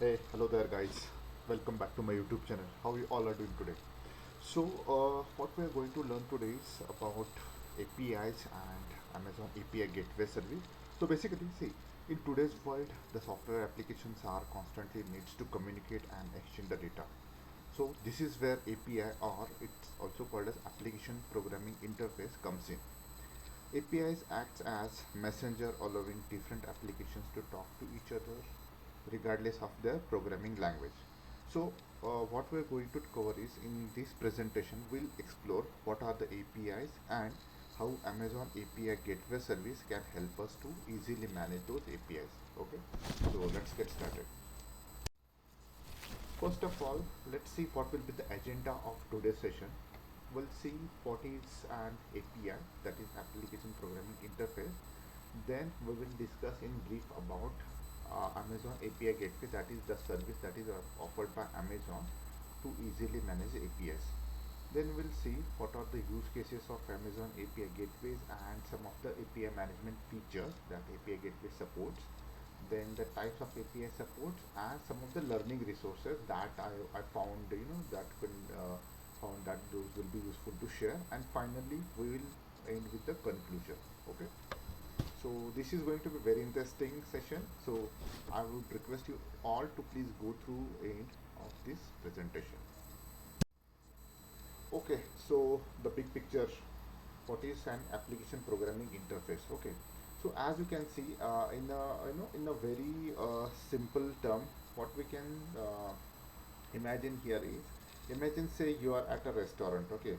Hey, hello there, guys. Welcome back to my YouTube channel. How you all are doing today? So, what we are going to learn today is about APIs and Amazon API Gateway Service. So, basically, see, in today's world, the software applications are constantly needs to communicate and exchange the data. So, this is where API, or it's also called as Application Programming Interface, comes in. APIs acts as messenger, allowing different applications to talk to each other regardless of their programming language. So what we're going to cover is, in this presentation we'll explore what are the APIs and how Amazon API Gateway Service can help us to easily manage those APIs. Okay, so let's get started. First of all, let's see what will be the agenda of today's session. We'll see what is an API, that is Application Programming Interface. Then we will discuss in brief about Amazon API Gateway, that is the service that is offered by Amazon to easily manage APIs. Then we'll see what are the use cases of Amazon API Gateways and some of the API management features that API Gateway supports. Then the types of API supports and some of the learning resources that I found, that can found that those will be useful to share. And finally, we will end with the conclusion. Okay. So this is going to be very interesting session. So I would request you all to please go through end of this presentation. Okay, so the big picture, what is an application programming interface? Okay, so as you can see, in a very simple term, what we can imagine here is, imagine say you are at a restaurant. Okay,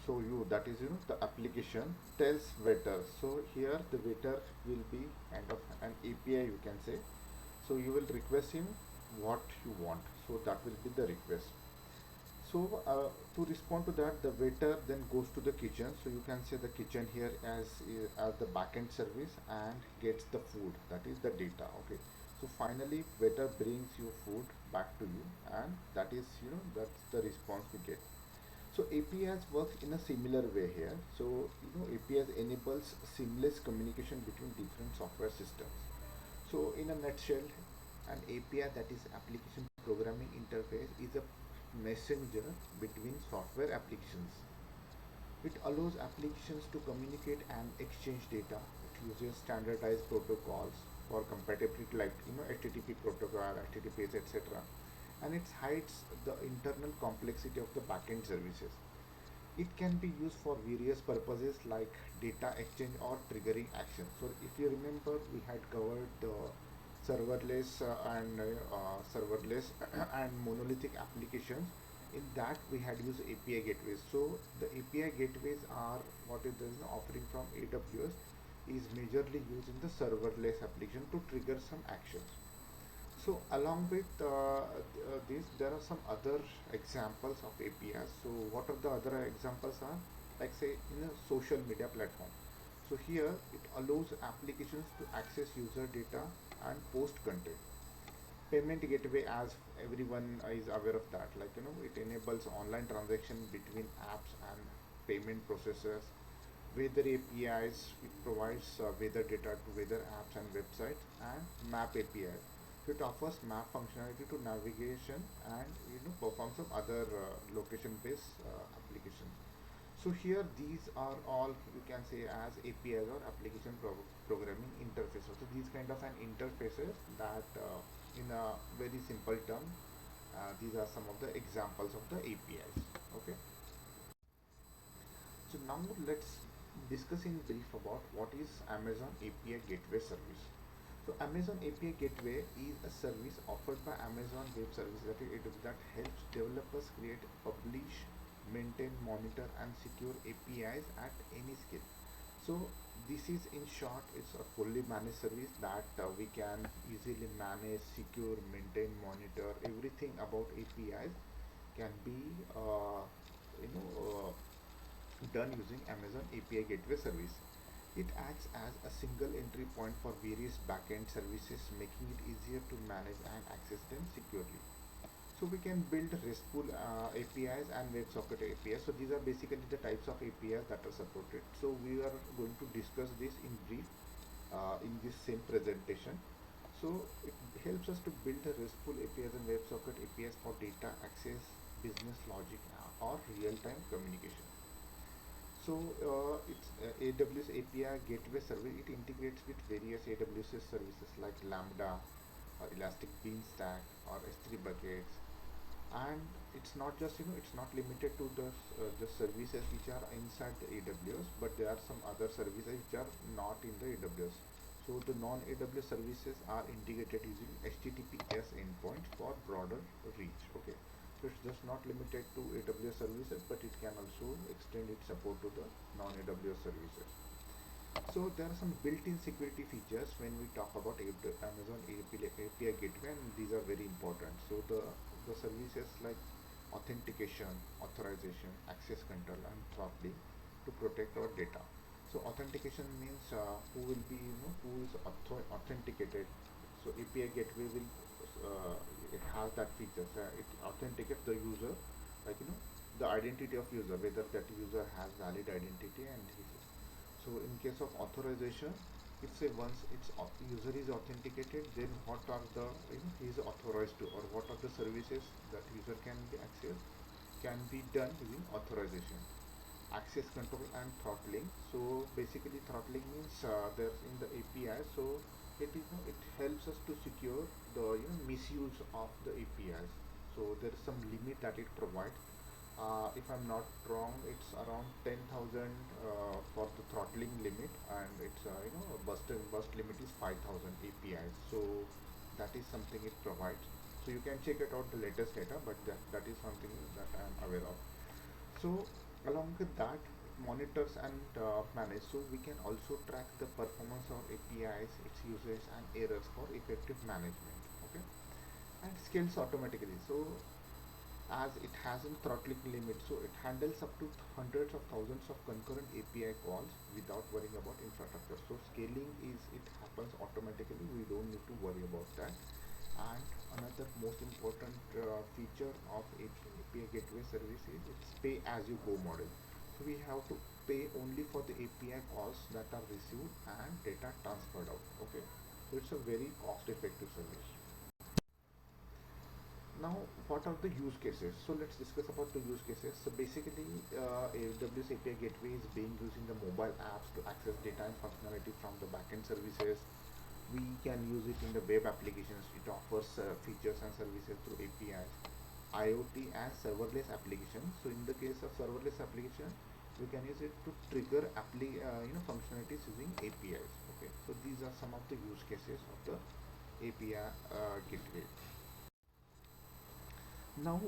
so you, that is, the application tells waiter, so here the waiter will be kind of an API, you can say. So you will request him what you want, so that will be the request. So to respond to that, the waiter then goes to the kitchen, so you can say the kitchen here as the backend service and gets the food, that is the data. Okay, so finally waiter brings you food back to you, and that is, that's the response we get. So APIs works in a similar way here. So APIs enables seamless communication between different software systems. So in a nutshell, an API, that is application programming interface, is a messenger between software applications. It allows applications to communicate and exchange data. It uses standardized protocols for compatibility, like HTTP protocol, HTTPS, etc. And it hides the internal complexity of the backend services. It can be used for various purposes like data exchange or triggering actions. So if you remember, we had covered the serverless and monolithic applications. In that we had used API gateways. So the API gateways are what it is offering from AWS, is majorly used in the serverless application to trigger some actions. So along with this, there are some other examples of APIs. So what are the other examples are? Like say in a social media platform. So here it allows applications to access user data and post content. Payment gateway, as everyone is aware of that, like it enables online transaction between apps and payment processors. Weather APIs, it provides weather data to weather apps and websites. And map API, so it offers map functionality to navigation and perform some other location based applications. So here these are all, you can say, as APIs or programming interfaces. So these kind of an interfaces that in a very simple term, these are some of the examples of the APIs. Okay, so now let's discuss in brief about what is Amazon API Gateway Service. So Amazon API Gateway is a service offered by Amazon Web Services, that helps developers create, publish, maintain, monitor and secure APIs at any scale. So this is, in short, it's a fully managed service that we can easily manage, secure, maintain, monitor. Everything about APIs can be done using Amazon API Gateway Service. It acts as a single entry point for various backend services, making it easier to manage and access them securely. So we can build RESTful APIs and WebSocket APIs. So these are basically the types of APIs that are supported. So we are going to discuss this in brief in this same presentation. So it helps us to build a RESTful APIs and WebSocket APIs for data access, business logic, or real-time communication. So it's AWS API Gateway Service. It integrates with various AWS services like Lambda, or Elastic Beanstalk, or S3 buckets. And it's not just, it's not limited to the services which are inside the AWS, but there are some other services which are not in the AWS. So the non-AWS services are integrated using HTTPS endpoints for broader reach. Okay, so it's just not limited to AWS services, but it can also extend its support to the non-AWS services. So there are some built-in security features when we talk about Amazon API Gateway, and these are very important. So the services like authentication, authorization, access control, and throttling to protect our data. So authentication means who will be, who is authenticated. So API Gateway will it has that feature. It authenticates the user, like the identity of user, whether that user has valid identity, and so in case of authorization, if say once user is authenticated, then what are the, he is authorized to, or what are the services that user can be accessed can be done using authorization. Access control and throttling. So basically throttling means there's in the API, so it helps us to secure the misuse of the APIs. So there is some limit that it provides. If I'm not wrong, it's around 10,000 for the throttling limit, and it's burst limit is 5,000 APIs. So that is something it provides. So you can check it out the latest data, but that is something that I am aware of. So along with that, monitors and manage. So we can also track the performance of APIs, its usage and errors for effective management. Okay, and scales automatically. So as it has a throttling limit, so it handles up to hundreds of thousands of concurrent API calls without worrying about infrastructure. So scaling is, it happens automatically, we don't need to worry about that. And another most important feature of API gateway service is its pay as you go model. So we have to pay only for the API calls that are received and data transferred out. Okay, so it's a very cost effective service. Now, what are the use cases? So let's discuss about the use cases. So basically, AWS API Gateway is being used in the mobile apps to access data and functionality from the backend services. We can use it in the web applications. It offers features and services through APIs, IoT and serverless applications. So in the case of serverless application, we can use it to trigger functionalities using APIs. Okay, so these are some of the use cases of the API Gateway. Now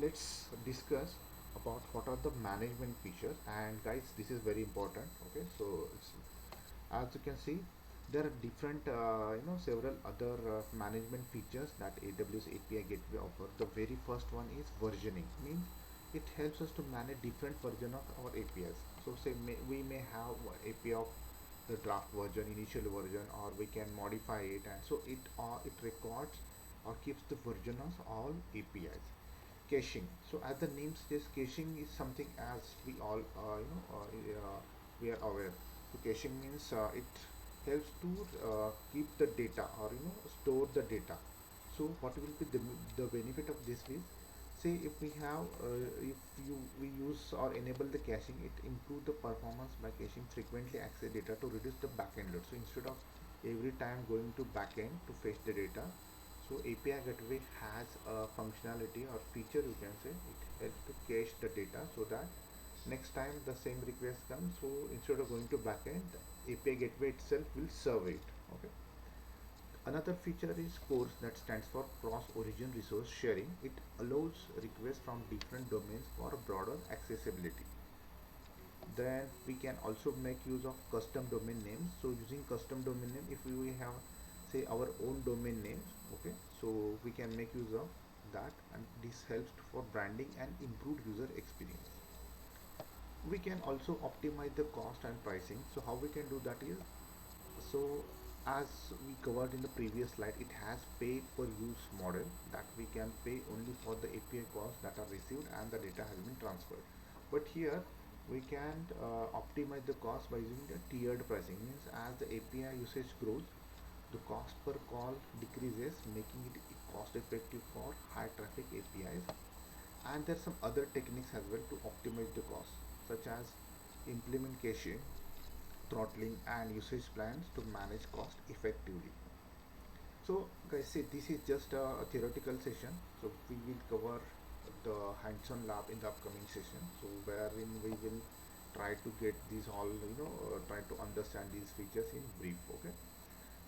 let's discuss about what are the management features, and guys, this is very important. Okay, so as you can see, there are different several other management features that AWS API Gateway offers. The very first one is versioning, means it helps us to manage different version of our APIs. So say we may have API of the draft version, initial version, or we can modify it, and so it records or keeps the version of all APIs. Caching. So as the name suggests, caching is something as we all we are aware. So caching means it helps to keep the data, or store the data. So what will be the benefit of this is, say if we have if we use or enable the caching, it improve the performance by caching frequently access data to reduce the backend load. So instead of every time going to backend to fetch the data, so API Gateway has a functionality or feature, you can say, it helps to cache the data so that next time the same request comes, so instead of going to backend, the API Gateway itself will serve it. Okay. Another feature is CORS, that stands for Cross Origin Resource Sharing. It allows requests from different domains for broader accessibility. Then we can also make use of custom domain names. So using custom domain name, if we have say our own domain names, okay, so we can make use of that, and this helps for branding and improved user experience. We can also optimize the cost and pricing. So how we can do that is, so as we covered in the previous slide, it has pay per use model, that we can pay only for the API costs that are received and the data has been transferred. But here we can optimize the cost by using the tiered pricing, means as the API usage grows, The cost per call decreases, making it cost effective for high traffic APIs. And there are some other techniques as well to optimize the cost, such as implement caching, throttling, and usage plans to manage cost effectively. So guys, see, this is just a theoretical session. So we will cover the hands-on lab in the upcoming session. So wherein we will try to get these all, try to understand these features in brief. Okay.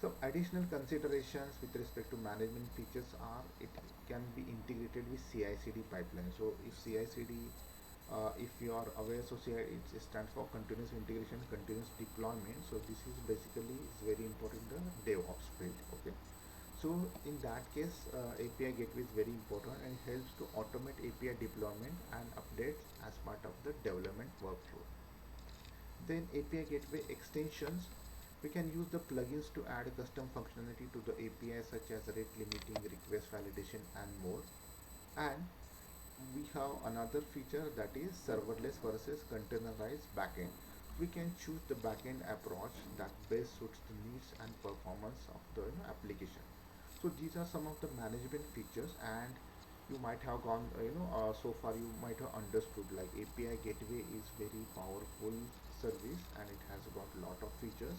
So additional considerations with respect to management features are it can be integrated with CI/CD pipeline. So if CI/CD, if you are aware, so CI it stands for continuous integration, continuous deployment. So this is basically is very important in the DevOps field. Okay. So in that case, API gateway is very important and helps to automate API deployment and updates as part of the development workflow. Then API gateway extensions, we can use the plugins to add custom functionality to the API such as rate limiting, request validation, and more. And we have another feature, that is serverless versus containerized backend. We can choose the backend approach that best suits the needs and performance of the application. So these are some of the management features, and you might have gone so far you might have understood like API gateway is very powerful service and it has got a lot of features,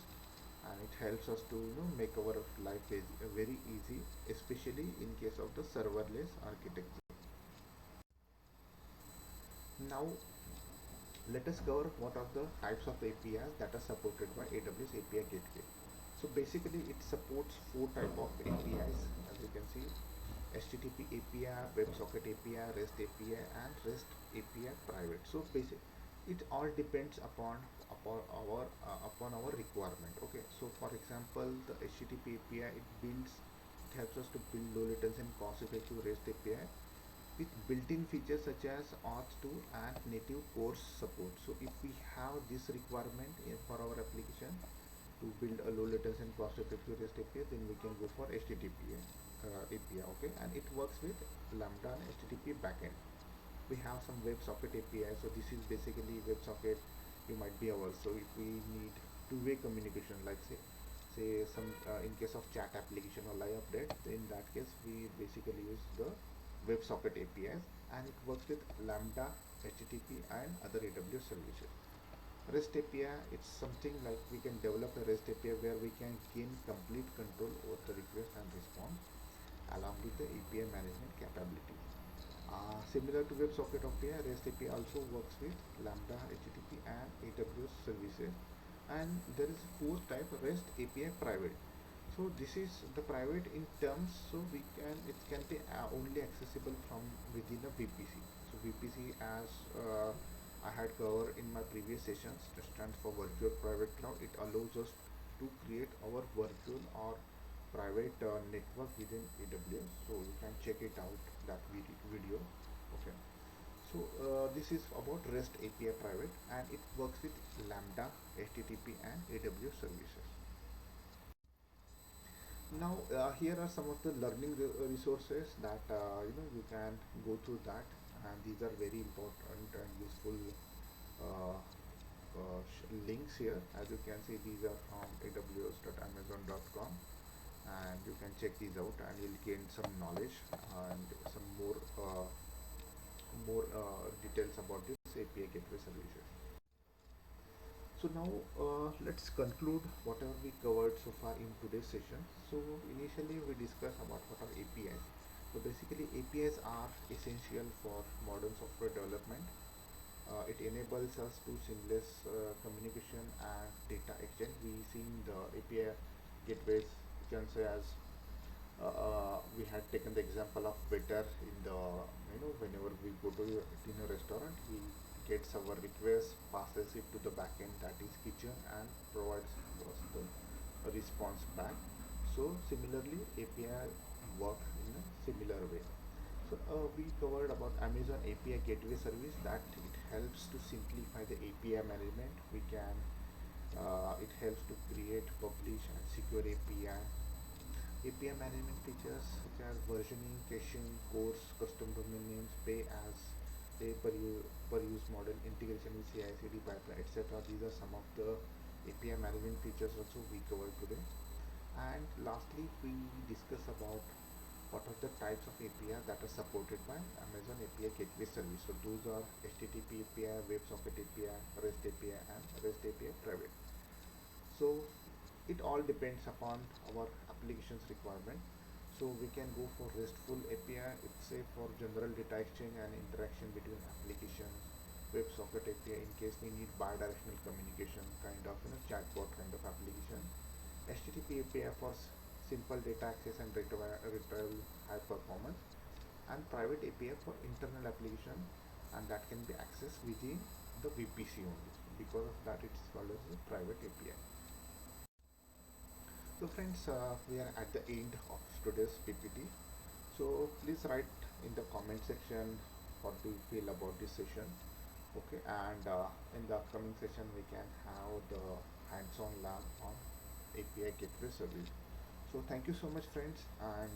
and it helps us to make our life very easy, especially in case of the serverless architecture. Now let us cover what are the types of APIs that are supported by AWS API Gateway. So basically it supports four type of APIs, as you can see: HTTP API, WebSocket API, REST API, and REST API private. So basic, it all depends upon our requirement. Okay, so for example, the HTTP API it helps us to build low latency and cost effective REST API with built-in features such as auth2 and native course support. So if we have this requirement for our application to build a low latency and cost effective REST API, then we can go for HTTP API. Okay, and it works with Lambda and HTTP backend. We have some WebSocket API. So this is basically WebSocket, you might be aware. So if we need two-way communication, like say some in case of chat application or live update, in that case we basically use the WebSocket APIs, and it works with Lambda, HTTP, and other AWS services. REST API, it's something like we can develop a REST API where we can gain complete control over the request and response along with the API management capability. Similar to WebSocket API, REST API also works with Lambda, HTTP, and AWS services. And there is a fourth type, REST API private. So this is the private in terms, so it can be only accessible from within a VPC. So VPC, as I had covered in my previous sessions, stands for virtual private cloud. It allows us to create our virtual or private network within AWS. So you can check it out, that video. Okay. So this is about REST API private, and it works with Lambda, HTTP, and AWS services. Now here are some of the learning resources that you can go through that, and these are very important and useful links here. As you can see, these are from aws.amazon.com, and you can check these out and you'll gain some knowledge and some more details about this API gateway services. So now let's conclude whatever we covered so far in today's session. So initially we discussed about what are APIs. So basically APIs are essential for modern software development. It enables us to seamless communication and data exchange. We see in the API gateways, you can say, as we had taken the example of waiter in the whenever we go to dinner restaurant, he gets our request, passes it to the backend, that is kitchen, and provides us the response back. So similarly API work in a similar way. So we covered about Amazon API gateway service, that it helps to simplify the API management. We can it helps to create, publish, and secure API management features such as versioning, caching, course, custom domain names, per use model, integration with CI/CD pipeline, etc. These are some of the API management features also we covered today. And lastly, we discuss about what are the types of API that are supported by Amazon API Gateway Service. So those are HTTP API, WebSocket API, REST API, and REST API Private. So it all depends upon our application's requirement. So we can go for RESTful API. It's a for general data exchange and interaction between applications. WebSocket API in case we need bidirectional communication, kind of chatbot kind of application. HTTP API for simple data access and retrieval high performance, and private API for internal application, and that can be accessed within the VPC only. Because of that, it's called as a private API. So friends, we are at the end of today's PPT. So please write in the comment section what do you feel about this session. Okay, and in the upcoming session we can have the hands-on lab on API gateway service. So thank you so much friends, and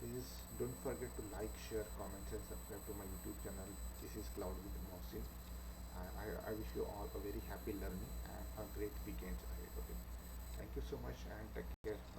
please don't forget to like, share, comment and subscribe to my YouTube channel. This is Cloud with Mohsin. I wish you all a very happy learning and a great weekend ahead. Okay, thank you so much and take care.